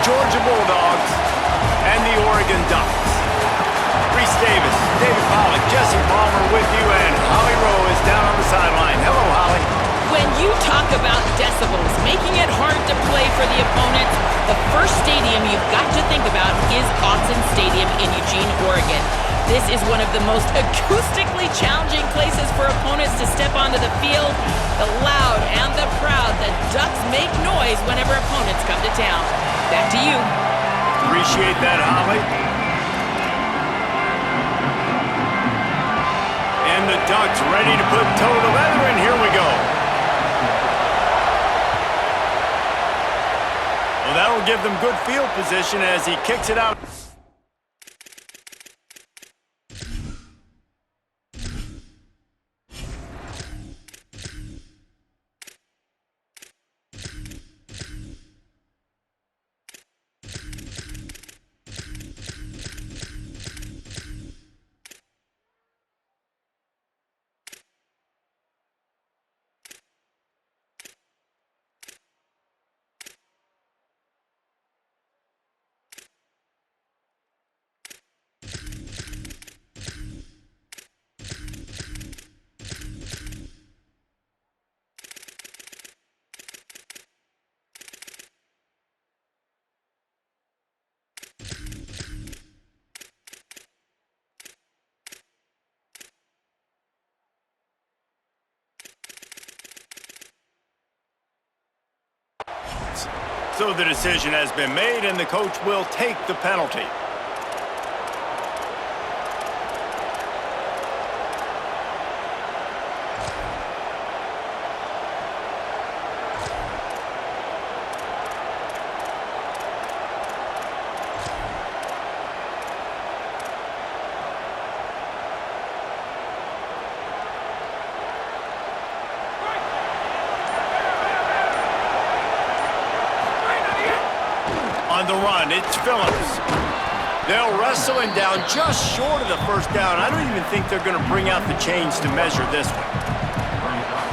Georgia Bulldogs and the Oregon Ducks. Reese Davis, David Pollack, Jesse Palmer with you, and Holly Rowe is down on the sideline. Hello, Holly. When you talk about decibels, making it hard to play for the opponents, the first stadium you've got to think about is Autzen Stadium in Eugene, Oregon. This is one of the most acoustically challenging places for opponents to step onto the field. The loud and the proud, the Ducks make noise whenever opponents come to town. Back to you. Appreciate that, Holly. And the Ducks ready to put toe to leather, and here we go. Well, that'll give them good field position as he kicks it out. So the decision has been made, and the coach will take the penalty. On the run, it's Phillips. They'll wrestle him down just short of the first down. I don't even think they're going to bring out the chains to measure this one.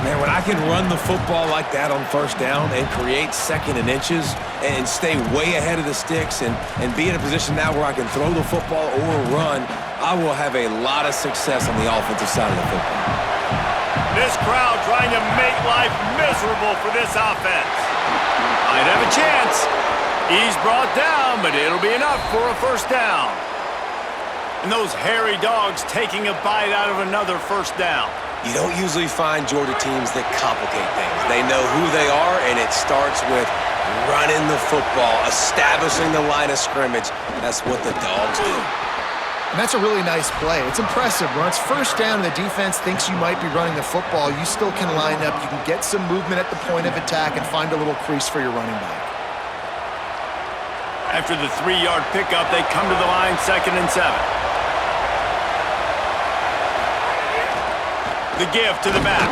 Man, when I can run the football like that on first down and create second and inches and stay way ahead of the sticks and be in a position now where I can throw the football or run, I will have a lot of success on the offensive side of the football. This crowd trying to make life miserable for this offense. Might have a chance. He's brought down, but it'll be enough for a first down. And those hairy dogs taking a bite out of another first down. You don't usually find Georgia teams that complicate things. They know who they are, and it starts with running the football, establishing the line of scrimmage. That's what the dogs do. And that's a really nice play. It's impressive. When it's first down and the defense thinks you might be running the football, you still can line up. You can get some movement at the point of attack and find a little crease for your running back. After the 3-yard pickup, they come to the line, 2nd and 7. The give to the back.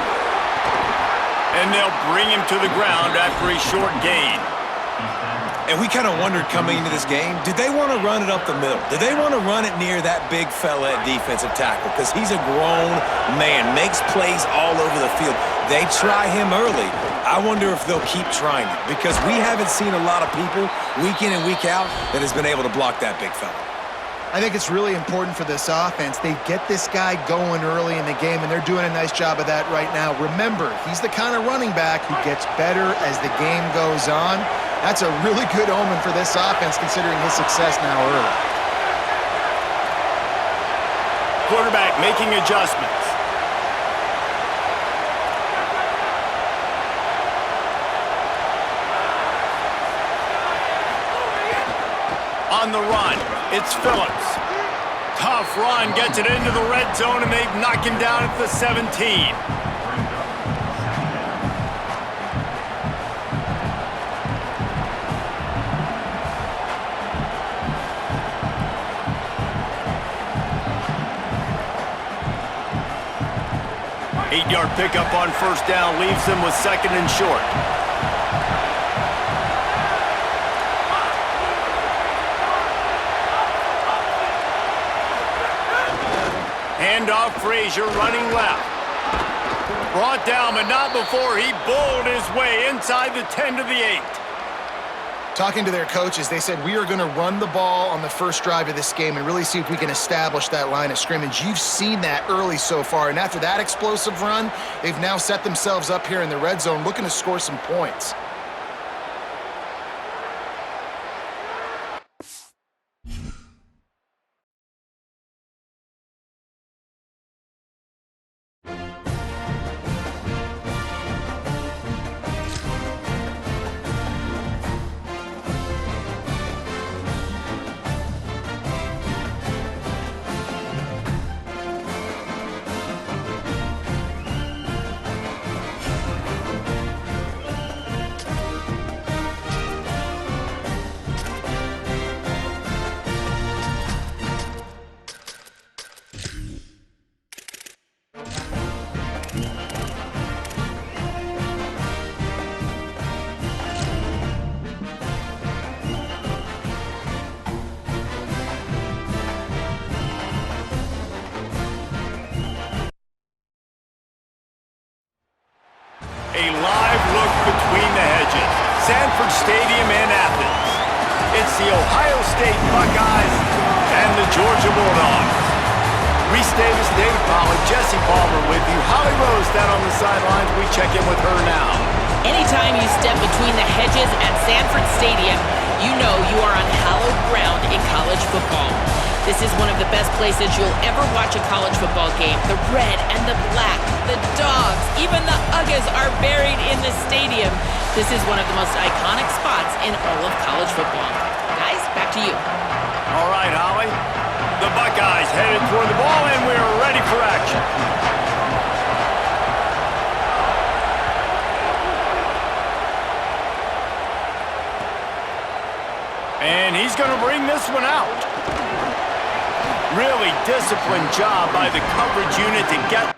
And they'll bring him to the ground after a short gain. And we kind of wondered coming into this game, did they want to run it up the middle? Did they want to run it near that big fella at defensive tackle? Because he's a grown man, makes plays all over the field. They try him early. I wonder if they'll keep trying it, because we haven't seen a lot of people week in and week out that has been able to block that big fella. I think it's really important for this offense. They get this guy going early in the game, and they're doing a nice job of that right now. Remember, he's the kind of running back who gets better as the game goes on. That's a really good omen for this offense, considering his success now early. Quarterback making adjustments. On the run, it's Phillips. Tough run, gets it into the red zone, and they knock him down at the 17. Eight-yard pickup on first down leaves them with 2nd and short. Handoff, Frazier running left. Brought down, but not before he bowled his way inside the 10 to the 8. Talking to their coaches, they said, we are going to run the ball on the first drive of this game and really see if we can establish that line of scrimmage. You've seen that early so far, and after that explosive run, they've now set themselves up here in the red zone looking to score some points. A live look between the hedges. Sanford Stadium in Athens. It's the Ohio State Buckeyes and the Georgia Bulldogs. Reese Davis, David Pollack, Jesse Palmer with you. Holly Rose down on the sidelines. We check in with her now. Anytime you step between the hedges at Sanford Stadium, you know you are on hallowed ground in college football. This is one of the best places you'll ever watch a college football game. The red and the black, the dogs, even the Uggas are buried in the stadium. This is one of the most iconic spots in all of college football. Guys, back to you. All right, Holly. The Buckeyes headed toward the ball, and we're ready for action. And he's going to bring this one out. Really disciplined job by the coverage unit to get...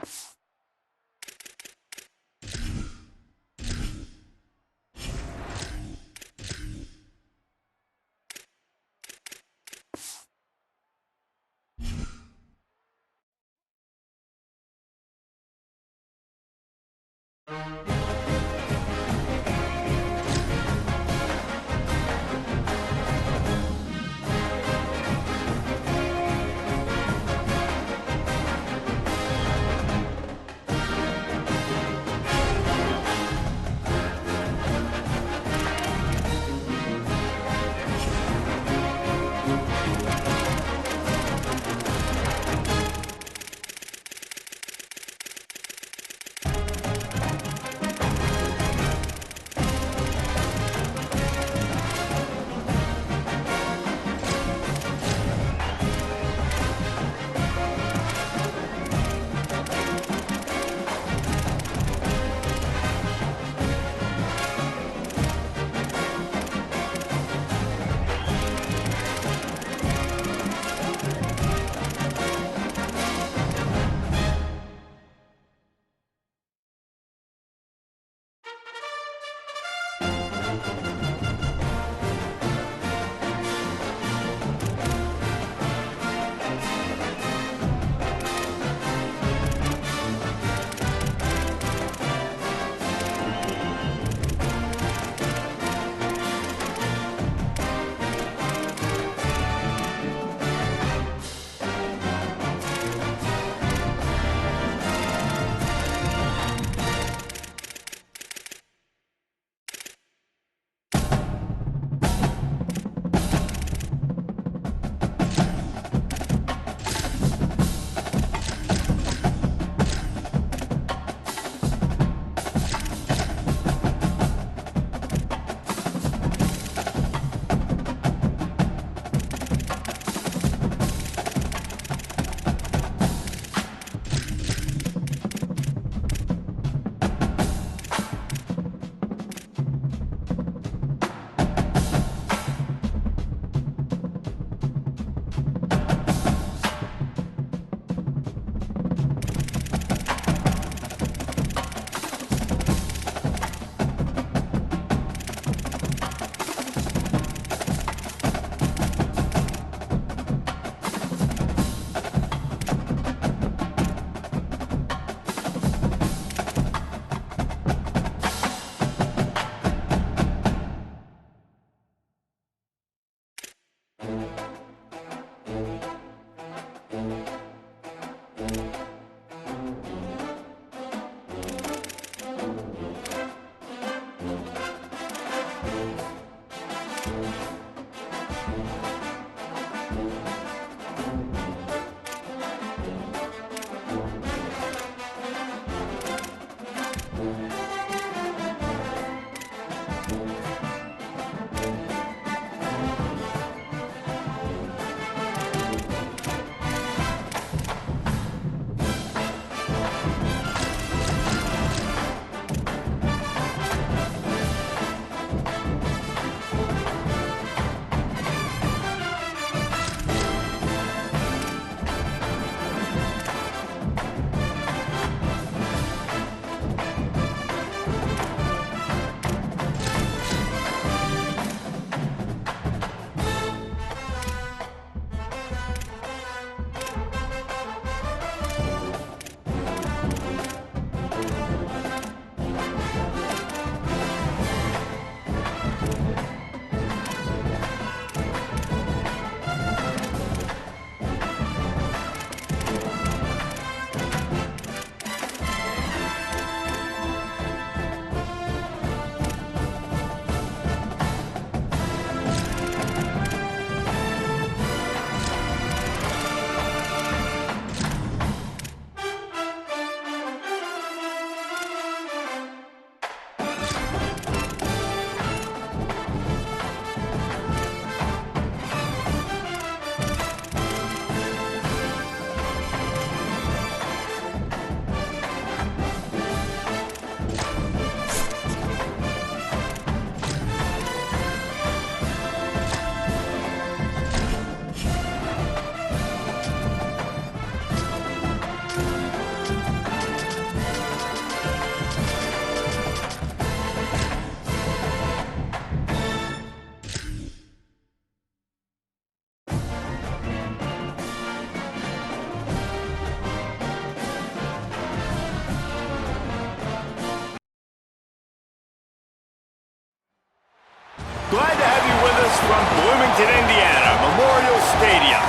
Glad to have you with us from Bloomington, Indiana, Memorial Stadium.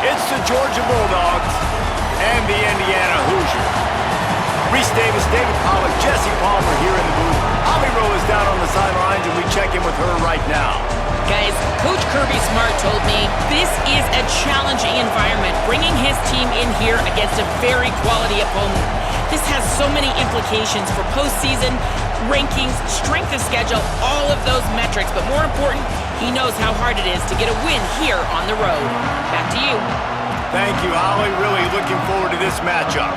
It's the Georgia Bulldogs and the Indiana Hoosiers. Reese Davis, David Pollack, Jesse Palmer here in the booth. Holly Rowe is down on the sidelines, and we check in with her right now. Guys, Coach Kirby Smart told me this is a challenging environment, bringing his team in here against a very quality opponent. This has so many implications for postseason, rankings, strength of schedule, all of those metrics. But more important, he knows how hard it is to get a win here on the road. Back to you. Thank you, Holly. Really looking forward to this matchup.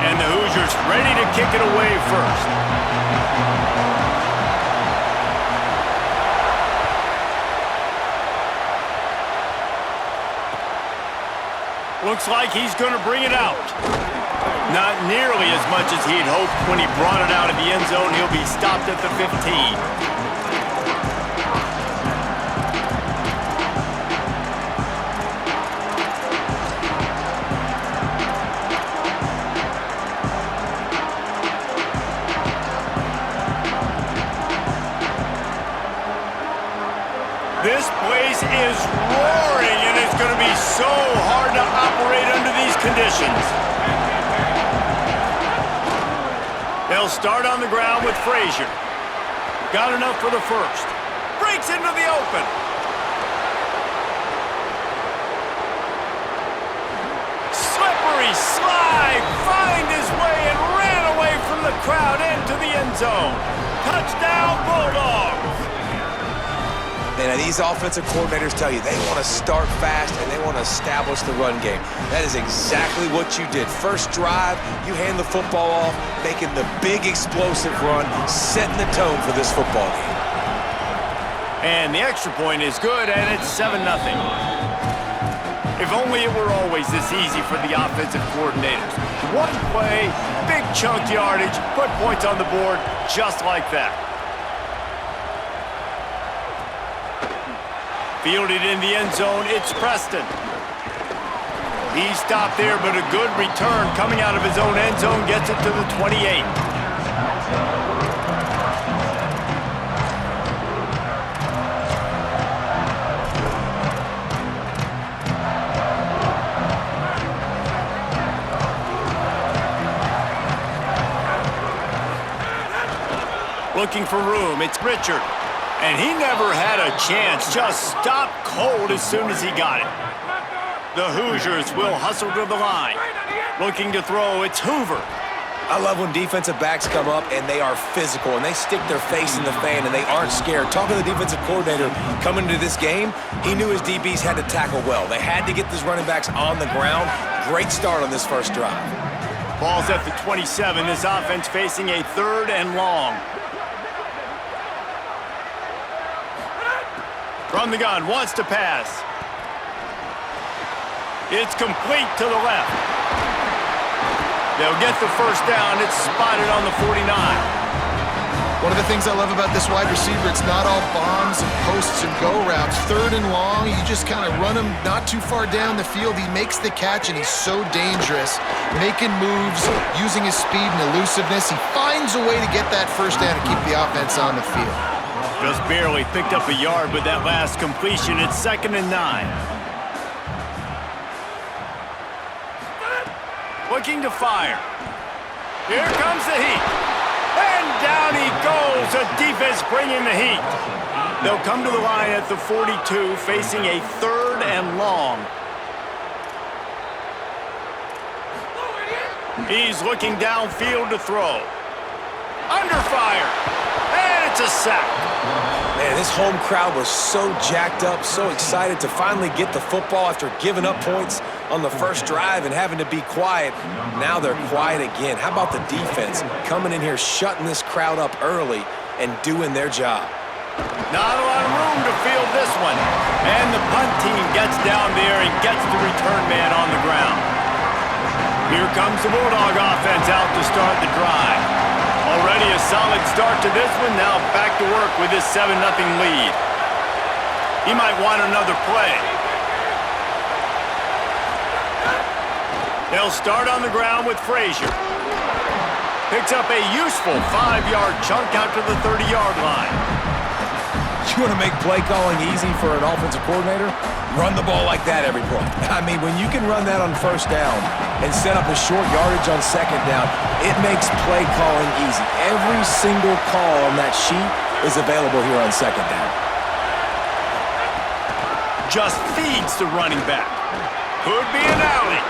And the Hoosiers ready to kick it away first. Looks like he's going to bring it out. Not nearly as much as he'd hoped when he brought it out of the end zone. He'll be stopped at the 15. This place is roaring, and it's going to be so hard to operate under these conditions. They'll start on the ground with Frazier. Got enough for the first. Breaks into the open. Slippery slide. Find his way and ran away from the crowd into the end zone. Touchdown, Bulldogs. Man, these offensive coordinators tell you they want to start fast and they want to establish the run game. That is exactly what you did. First drive, you hand the football off, making the big explosive run, setting the tone for this football game. And the extra point is good, and it's 7-0. If only it were always this easy for the offensive coordinators. One play, big chunk yardage, put points on the board just like that. Fielded in the end zone, it's Preston. He stopped there, but a good return coming out of his own end zone gets it to the 28. Looking for room, it's Richard. And he never had a chance, just stopped cold as soon as he got it. The Hoosiers will hustle to the line. Looking to throw, it's Hoover. I love when defensive backs come up and they are physical and they stick their face in the fan and they aren't scared. Talking to the defensive coordinator coming into this game, he knew his DBs had to tackle well. They had to get these running backs on the ground. Great start on this first drive. Ball's at the 27. This offense facing a 3rd and long. From the gun, wants to pass. It's complete to the left. They'll get the first down. It's spotted on the 49. One of the things I love about this wide receiver, it's not all bombs and posts and go routes. 3rd and long, you just kind of run him not too far down the field. He makes the catch, and he's so dangerous, making moves, using his speed and elusiveness. He finds a way to get that first down and keep the offense on the field. Just barely picked up a yard with that last completion. It's 2nd and 9. Looking to fire. Here comes the heat. And down he goes. The defense bringing the heat. They'll come to the line at the 42, facing a 3rd and long. He's looking downfield to throw. Under fire. And it's a sack. Man, this home crowd was so jacked up, so excited to finally get the football after giving up points on the first drive and having to be quiet. Now they're quiet again. How about the defense coming in here, shutting this crowd up early and doing their job? Not a lot of room to field this one. And the punt team gets down there and gets the return man on the ground. Here comes the Bulldog offense out to start the drive. Already a solid start to this one. Now back to work with this 7-0 lead. He might want another play. They'll start on the ground with Frazier. Picks up a useful 5-yard chunk out to the 30-yard line. You want to make play calling easy for an offensive coordinator? Run the ball like that every play. I mean, when you can run that on first down and set up a short yardage on second down, it makes play calling easy. Every single call on that sheet is available here on second down. Just feeds the running back. Could be an alley.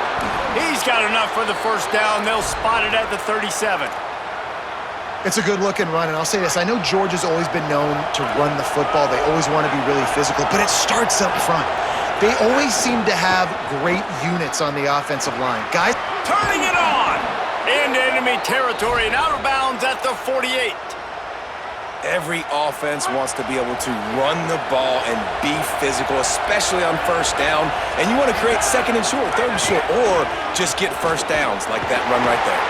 He's got enough for the first down. They'll spot it at the 37. It's a good-looking run, and I'll say this. I know Georgia's always been known to run the football. They always want to be really physical, but it starts up front. They always seem to have great units on the offensive line. Guys turning it on into enemy territory and out of bounds at the 48. Every offense wants to be able to run the ball and be physical, especially on first down. And you want to create 2nd and short, 3rd and short, or just get first downs like that run right there.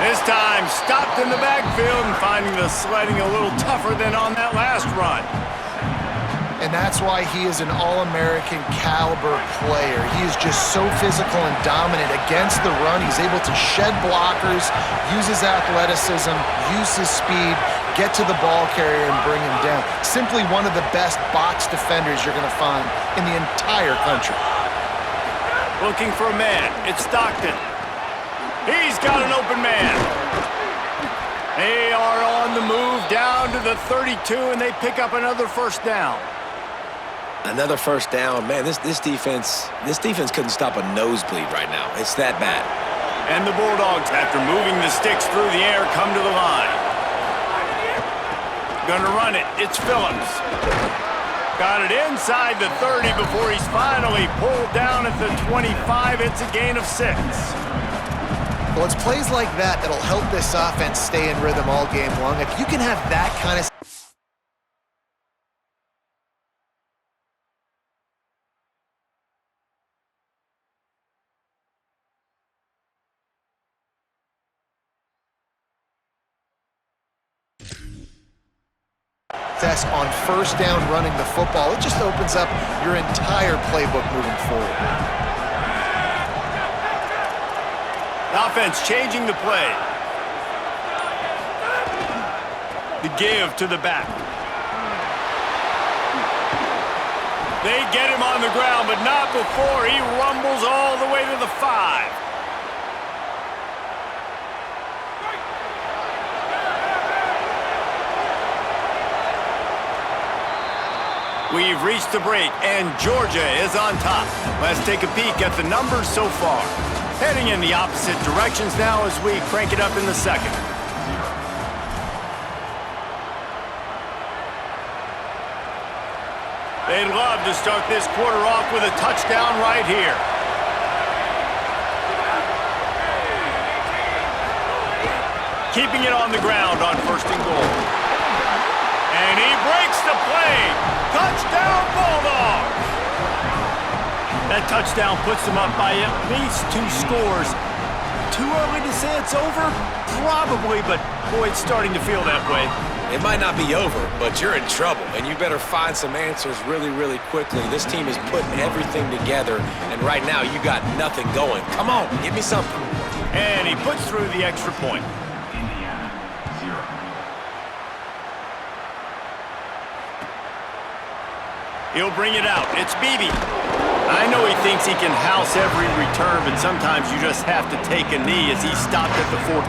This time stopped in the backfield and finding the sledding a little tougher than on that last run. And that's why he is an All-American caliber player. He is just so physical and dominant against the run. He's able to shed blockers, use his athleticism, use his speed, get to the ball carrier and bring him down. Simply one of the best box defenders you're going to find in the entire country. Looking for a man. It's Stockton. He's got an open man. They are on the move down to the 32, and they pick up another first down. Another first down. Man, this defense couldn't stop a nosebleed right now. It's that bad. And the Bulldogs, after moving the sticks through the air, come to the line. Gonna run it. It's Phillips. Got it inside the 30 before he's finally pulled down at the 25. It's a gain of 6. Well, it's plays like that that'll help this offense stay in rhythm all game long. If you can have that kind of... on first down running the football, it just opens up your entire playbook moving forward. Offense changing the play. The give to the back. They get him on the ground, but not before he rumbles all the way to the 5. We've reached the break, and Georgia is on top. Let's take a peek at the numbers so far. Heading in the opposite directions now as we crank it up in the second. They'd love to start this quarter off with a touchdown right here. Keeping it on the ground on 1st and goal. And he breaks the play. Touchdown, Bulldogs! That touchdown puts them up by at least 2 scores. Too early to say it's over? Probably, but boy, it's starting to feel that way. It might not be over, but you're in trouble, and you better find some answers really, really quickly. This team is putting everything together, and right now you got nothing going. Come on, give me something. And he puts through the extra point. He'll bring it out. It's Beebe. I know he thinks he can house every return, but sometimes you just have to take a knee as he stopped at the 14.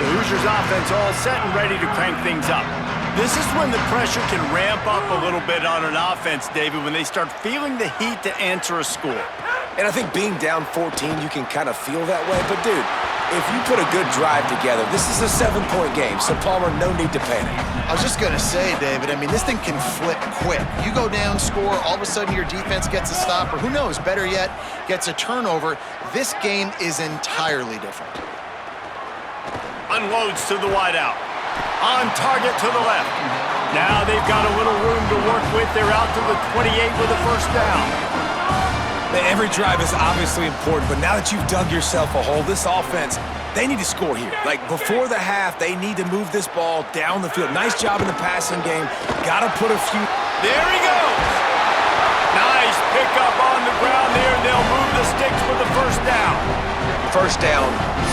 The Hoosiers offense all set and ready to crank things up. This is when the pressure can ramp up a little bit on an offense, David, when they start feeling the heat to answer a score. And I think being down 14, you can kind of feel that way. But, dude, if you put a good drive together, this is a 7-point game, so, Palmer, no need to panic. I was just going to say, David, I mean, this thing can flip quick. You go down, score, all of a sudden your defense gets a stop, or who knows, better yet, gets a turnover. This game is entirely different. Unloads to the wideout. On target to the left. Now they've got a little room to work with. They're out to the 28 with a 1st down. Every drive is obviously important, but now that you've dug yourself a hole, this offense, they need to score here. Like, before the half, they need to move this ball down the field. Nice job in the passing game. Got to put a few... There he goes! Nice pickup on the ground there, and they'll move the sticks with the 1st down. 1st down,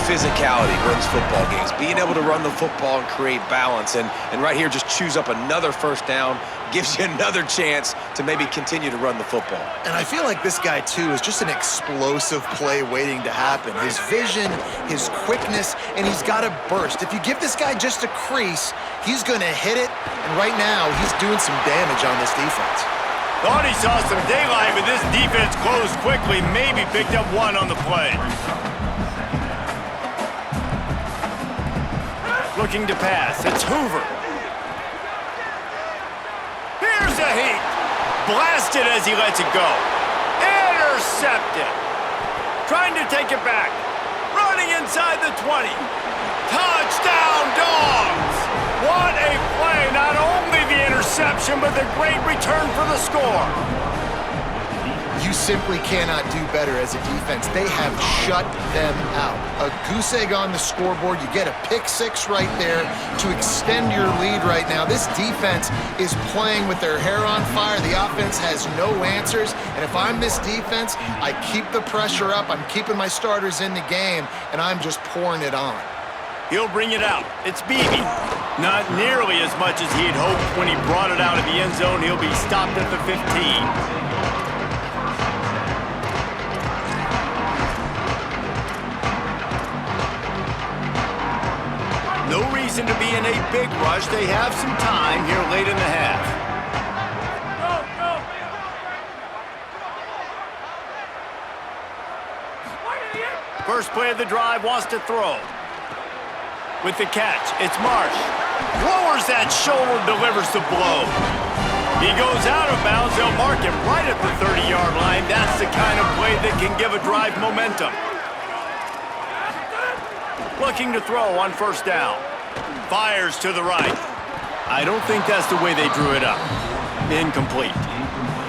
physicality wins football games. Being able to run the football and create balance. And right here, just choose up another 1st down, gives you another chance to maybe continue to run the football. And I feel like this guy, too, is just an explosive play waiting to happen. His vision, his quickness, and he's got a burst. If you give this guy just a crease, he's going to hit it. And right now, he's doing some damage on this defense. Thought he saw some daylight, but this defense closed quickly. Maybe picked up 1 on the play. Looking to pass. It's Hoover. Here's a heat. Blasted as he lets it go. Intercepted. Trying to take it back. Running inside the 20. Touchdown, Dogs! What a play. Not only the interception, but the great return for the score. You simply cannot do better as a defense. They have shut them out. A goose egg on the scoreboard. You get a pick 6 right there to extend your lead right now. This defense is playing with their hair on fire. The offense has no answers. And if I'm this defense, I keep the pressure up. I'm keeping my starters in the game, and I'm just pouring it on. He'll bring it out. It's Beebe. Not nearly as much as he'd hoped when he brought it out of the end zone. He'll be stopped at the 15. No reason to be in a big rush. They have some time here late in the half. First play of the drive, wants to throw. With the catch, it's Marsh. Lowers that shoulder, delivers the blow. He goes out of bounds. They'll mark him right at the 30-yard line. That's the kind of play that can give a drive momentum. Looking to throw on 1st down. Fires to the right. I don't think that's the way they drew it up. Incomplete.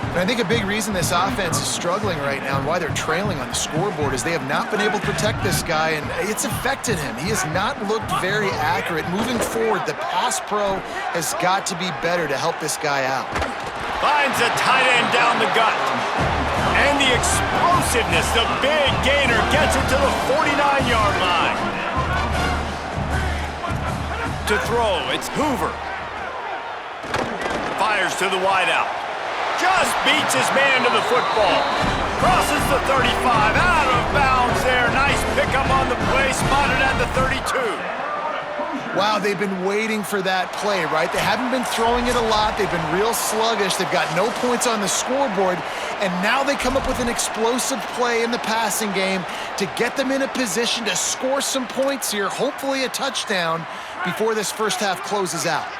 And I think a big reason this offense is struggling right now and why they're trailing on the scoreboard is they have not been able to protect this guy, and it's affected him. He has not looked very accurate. Moving forward, the pass pro has got to be better to help this guy out. Finds a tight end down the gut. And the explosiveness, the big gainer, gets it to the 49-yard line. To throw, it's Hoover. Fires to the wideout. Just beats his man to the football. Crosses the 35, out of bounds there. Nice pick up on the play, spotted at the 32. Wow, they've been waiting for that play, right? They haven't been throwing it a lot. They've been real sluggish. They've got no points on the scoreboard. And now they come up with an explosive play in the passing game to get them in a position to score some points here, hopefully a touchdown, before this first half closes out.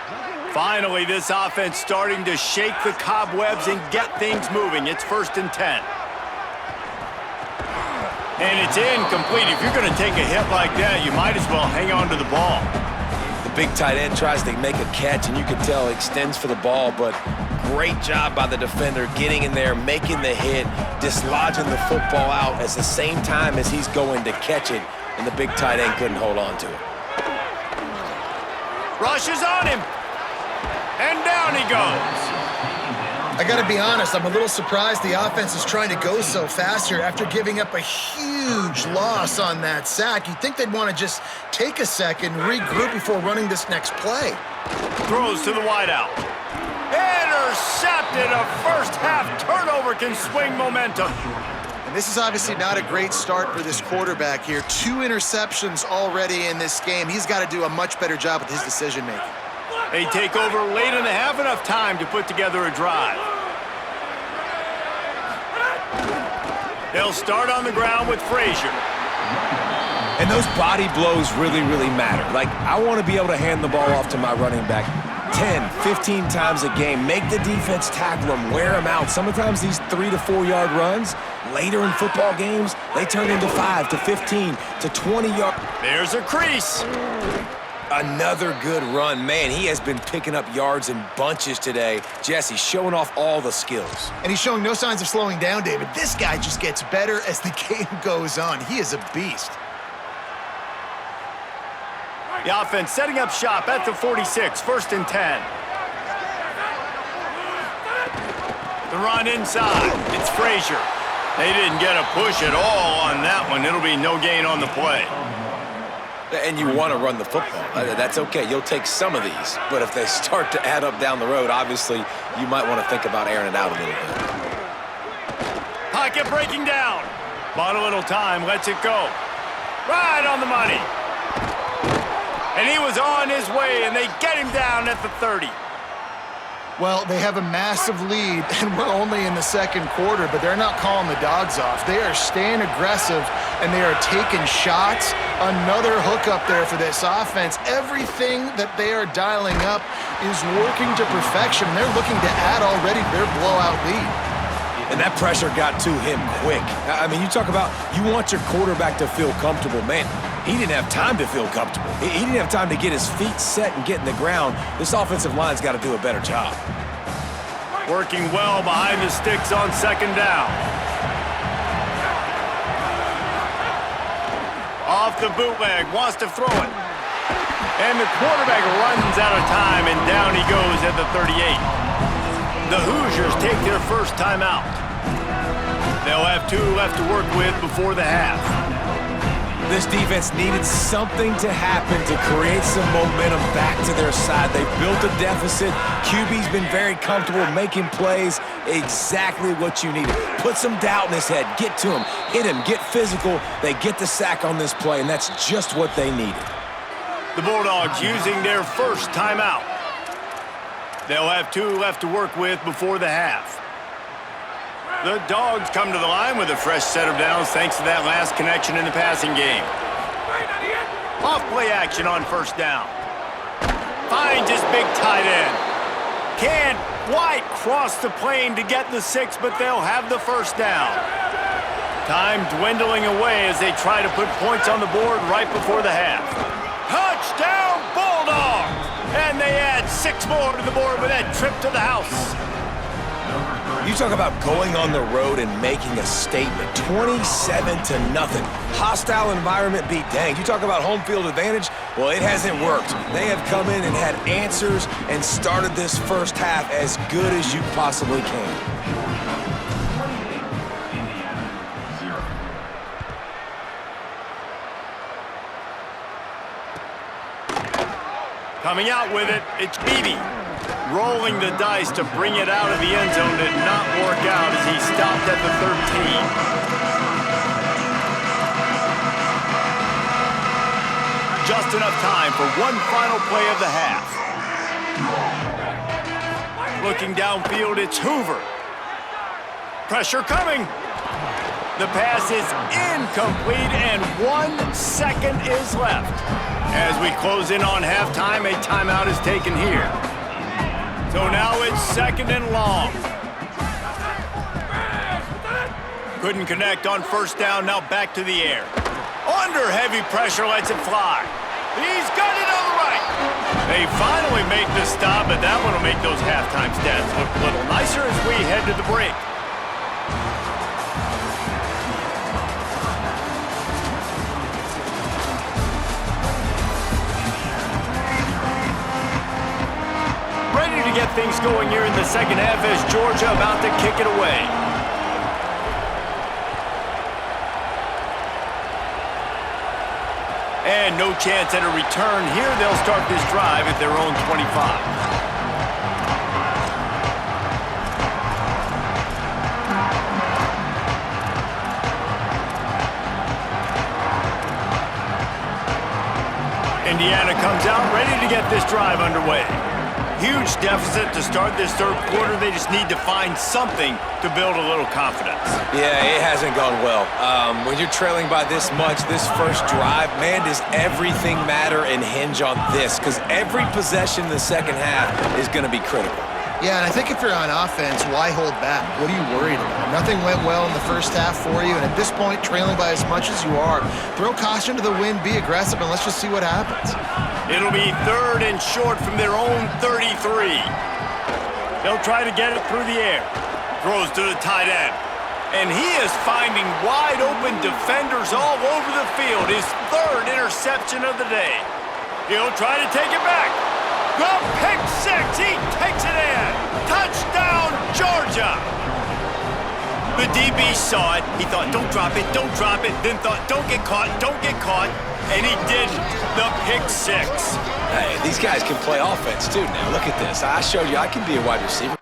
Finally, this offense starting to shake the cobwebs and get things moving. It's 1st and 10. And it's incomplete. If you're going to take a hit like that, you might as well hang on to the ball. The big tight end tries to make a catch, and you can tell extends for the ball, but great job by the defender getting in there, making the hit, dislodging the football out at the same time as he's going to catch it, and the big tight end couldn't hold on to it. Rushes on him, and down he goes. I got to be honest, I'm a little surprised the offense is trying to go so fast here after giving up a huge loss on that sack. You'd think they'd want to just take a second, regroup before running this next play. Throws to the wideout. Intercepted. A first-half turnover can swing momentum. And this is obviously not a great start for this quarterback here. 2 interceptions already in this game. He's got to do a much better job with his decision-making. They take over late and have enough time to put together a drive. They'll start on the ground with Frazier. And those body blows really, really matter. Like, I want to be able to hand the ball off to my running back 10, 15 times a game. Make the defense tackle him, wear him out. Sometimes these 3 to 4 yard runs, later in football games, they turn into 5 to 15 to 20 yards. There's a crease. Another good run. Man, he has been picking up yards in bunches today. Jesse showing off all the skills. And he's showing no signs of slowing down, David. This guy just gets better as the game goes on. He is a beast. The offense setting up shop at the 46, 1st and 10. The run inside. It's Frazier. They didn't get a push at all on that one. It'll be no gain on the play. And you want to run the football. That's okay. You'll take some of these. But if they start to add up down the road, obviously, you might want to think about airing it out a little bit. Pocket breaking down. Bought a little time. Lets it go. Right on the money. And he was on his way, and they get him down at the 30. Well, they have a massive lead, and we're only in the second quarter, but they're not calling the dogs off. They are staying aggressive, and they are taking shots. Another hook up there for this offense. Everything that they are dialing up is working to perfection. They're looking to add already their blowout lead. And that pressure got to him quick. I mean, you talk about you want your quarterback to feel comfortable. Man, he didn't have time to feel comfortable. He didn't have time to get his feet set and get in the ground. This offensive line's got to do a better job. Working well behind the sticks on 2nd down. Off the bootleg, wants to throw it. And the quarterback runs out of time, and down he goes at the 38. The Hoosiers take their first timeout. They'll have 2 left to work with before the half. This defense needed something to happen to create some momentum back to their side. They built a deficit. QB's been very comfortable making plays. Exactly what you needed. Put some doubt in his head. Get to him. Hit him. Get physical. They get the sack on this play, and that's just what they needed. The Bulldogs using their first timeout. They'll have 2 left to work with before the half. The Dogs come to the line with a fresh set of downs thanks to that last connection in the passing game. Off play action on 1st down. Finds his big tight end. Can't quite cross the plane to get the 6, but they'll have the 1st down. Time dwindling away as they try to put points on the board right before the half. Touchdown Bulldogs! And they add 6 more to the board with that trip to the house. You talk about going on the road and making a statement. 27-0. Hostile environment beat dang. You talk about home field advantage? Well, it hasn't worked. They have come in and had answers and started this first half as good as you possibly can. Coming out with it, it's Beebe. Rolling the dice to bring it out of the end zone did not work out as he stopped at the 13. just enough time for one final play of the half. Looking downfield, it's Hoover. Pressure coming. The pass is incomplete, and 1 second is left. As we close in on halftime, a timeout is taken here. So now it's 2nd and long. Couldn't connect on 1st down, now back to the air. Under heavy pressure, lets it fly. He's got it on the right. They finally make the stop, but that one will make those halftime stats look a little nicer as we head to the break. Ready to get things going here in the second half as Georgia about to kick it away. And no chance at a return here. They'll start this drive at their own 25. Indiana comes out ready to get this drive underway. Huge deficit to start this 3rd quarter. They just need to find something to build a little confidence. Yeah, it hasn't gone well. When you're trailing by this much, this first drive, man, does everything matter and hinge on this? Because every possession in the second half is going to be critical. Yeah, and I think if you're on offense, why hold back? What are you worried about? Nothing went well in the first half for you, and at this point, trailing by as much as you are, throw caution to the wind, be aggressive, and let's just see what happens. It'll be 3rd and short from their own 33. They'll try to get it through the air. Throws to the tight end. And he is finding wide open defenders all over the field. His 3rd interception of the day. He'll try to take it back. The pick 6. He takes it in. Touchdown, Georgia. The DB saw it. He thought, don't drop it, don't drop it. Then thought, don't get caught, don't get caught. And he didn't. The pick 6. Hey, these guys can play offense too now. Look at this. I showed you I can be a wide receiver.